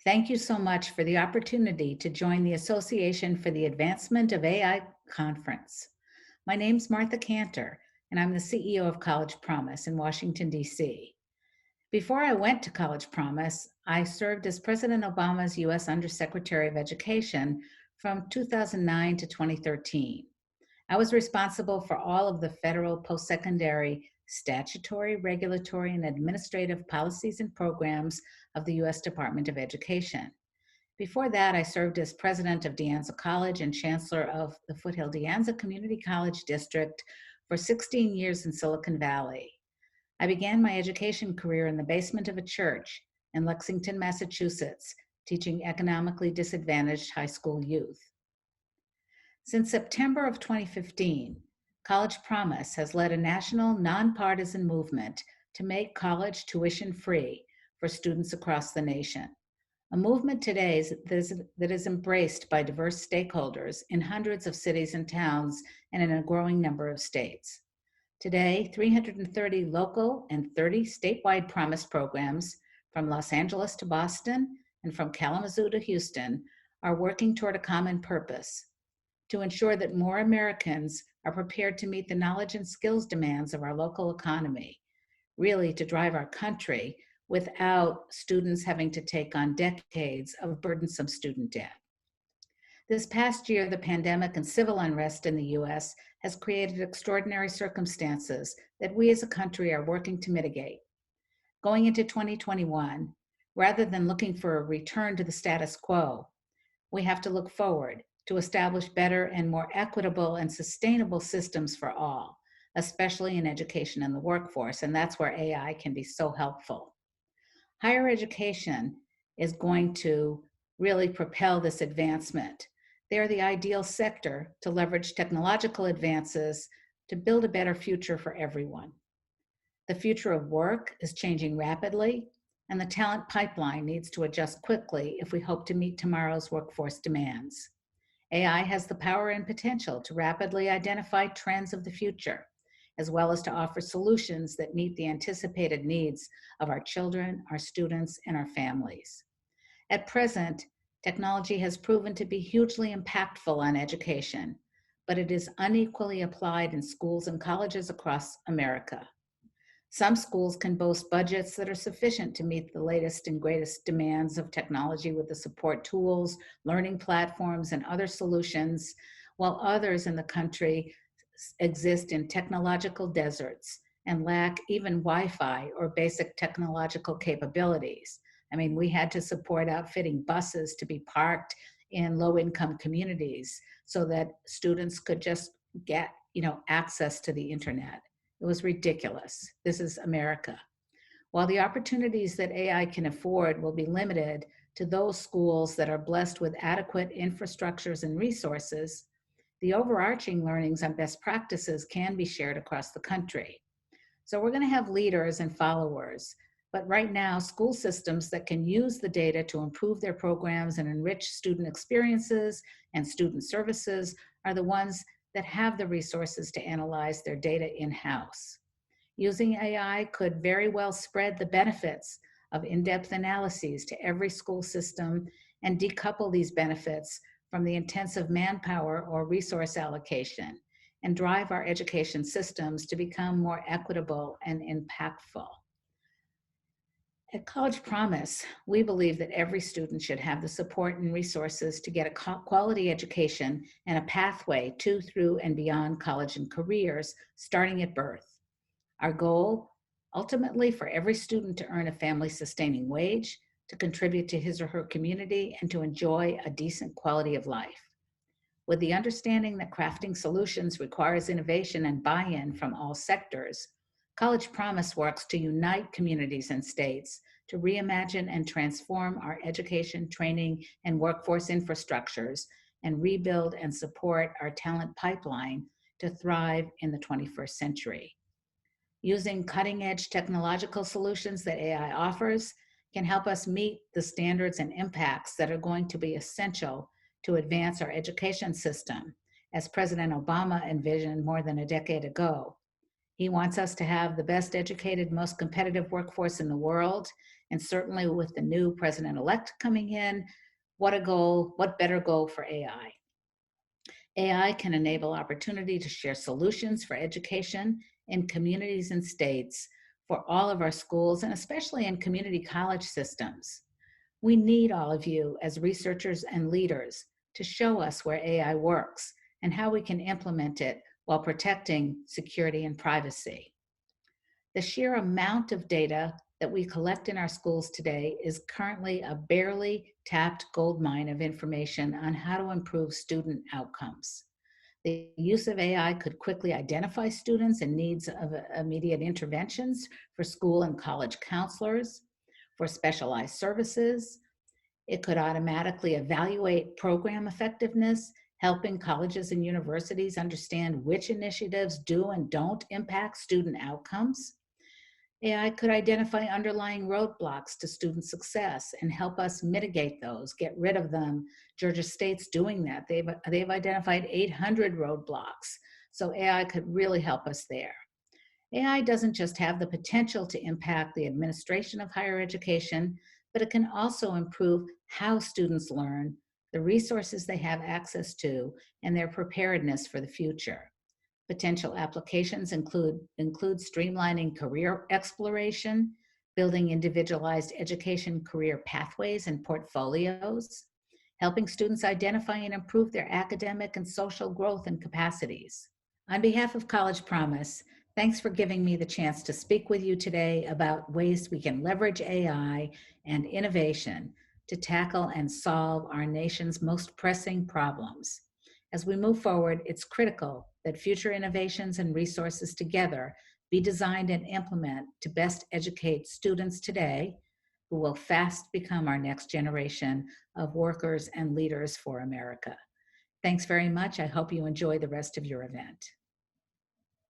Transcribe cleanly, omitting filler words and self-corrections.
Thank you so much for the opportunity to join the Association for the Advancement of AI conference. My name's Martha Kanter, and I'm the CEO of College Promise in Washington, D.C. Before I went to College Promise, I served as President Obama's U.S. Undersecretary of Education from 2009 to 2013. I was responsible for all of the federal post-secondary statutory, regulatory, and administrative policies and programs of the U.S. Department of Education. Before that, I served as president of De Anza College and chancellor of the Foothill De Anza Community College District for 16 years in Silicon Valley. I began my education career in the basement of a church in Lexington, Massachusetts, teaching economically disadvantaged high school youth. Since September of 2015, College Promise has led a national nonpartisan movement to make college tuition free for students across the nation. A movement today that is embraced by diverse stakeholders in hundreds of cities and towns and in a growing number of states. Today, 330 local and 30 statewide Promise programs from Los Angeles to Boston and from Kalamazoo to Houston are working toward a common purpose: to ensure that more Americans are prepared to meet the knowledge and skills demands of our local economy, really to drive our country without students having to take on decades of burdensome student debt. This past year, the pandemic and civil unrest in the US has created extraordinary circumstances that we as a country are working to mitigate. Going into 2021, rather than looking for a return to the status quo, we have to look forward to establish better and more equitable and sustainable systems for all, especially in education and the workforce, and that's where AI can be so helpful. Higher education is going to really propel this advancement. They are the ideal sector to leverage technological advances to build a better future for everyone. The future of work is changing rapidly, and the talent pipeline needs to adjust quickly if we hope to meet tomorrow's workforce demands. AI has the power and potential to rapidly identify trends of the future, as well as to offer solutions that meet the anticipated needs of our children, our students, and our families. At present, technology has proven to be hugely impactful on education, but it is unequally applied in schools and colleges across America. Some schools can boast budgets that are sufficient to meet the latest and greatest demands of technology with the support tools, learning platforms, and other solutions, while others in the country exist in technological deserts and lack even Wi-Fi or basic technological capabilities. I mean, we had to support outfitting buses to be parked in low-income communities so that students could just get, access to the internet. It was ridiculous. This is America. While the opportunities that AI can afford will be limited to those schools that are blessed with adequate infrastructures and resources, the overarching learnings on best practices can be shared across the country. So we're going to have leaders and followers, but right now, school systems that can use the data to improve their programs and enrich student experiences and student services are the ones that have the resources to analyze their data in-house. Using AI could very well spread the benefits of in-depth analyses to every school system and decouple these benefits from the intensive manpower or resource allocation and drive our education systems to become more equitable and impactful. At College Promise, we believe that every student should have the support and resources to get a quality education and a pathway to, through, and beyond college and careers, starting at birth. Our goal, ultimately, for every student to earn a family-sustaining wage, to contribute to his or her community, and to enjoy a decent quality of life. With the understanding that crafting solutions requires innovation and buy-in from all sectors, College Promise works to unite communities and states to reimagine and transform our education, training, and workforce infrastructures and rebuild and support our talent pipeline to thrive in the 21st century. Using cutting-edge technological solutions that AI offers can help us meet the standards and impacts that are going to be essential to advance our education system, as President Obama envisioned more than a decade ago. He wants us to have the best educated, most competitive workforce in the world. And certainly with the new president-elect coming in, what a goal, what better goal for AI? AI can enable opportunity to share solutions for education in communities and states for all of our schools, and especially in community college systems. We need all of you as researchers and leaders to show us where AI works and how we can implement it while protecting security and privacy. The sheer amount of data that we collect in our schools today is currently a barely tapped goldmine of information on how to improve student outcomes. The use of AI could quickly identify students in needs of immediate interventions for school and college counselors, for specialized services. It could automatically evaluate program effectiveness, helping colleges and universities understand which initiatives do and don't impact student outcomes. AI could identify underlying roadblocks to student success and help us mitigate those, get rid of them. Georgia State's doing that. They've identified 800 roadblocks. So AI could really help us there. AI doesn't just have the potential to impact the administration of higher education, but it can also improve how students learn, the resources they have access to, and their preparedness for the future. Potential applications include streamlining career exploration, building individualized education career pathways and portfolios, helping students identify and improve their academic and social growth and capacities. On behalf of College Promise, thanks for giving me the chance to speak with you today about ways we can leverage AI and innovation to tackle and solve our nation's most pressing problems. As we move forward, it's critical that future innovations and resources together be designed and implemented to best educate students today who will fast become our next generation of workers and leaders for America. Thanks very much. I hope you enjoy the rest of your event.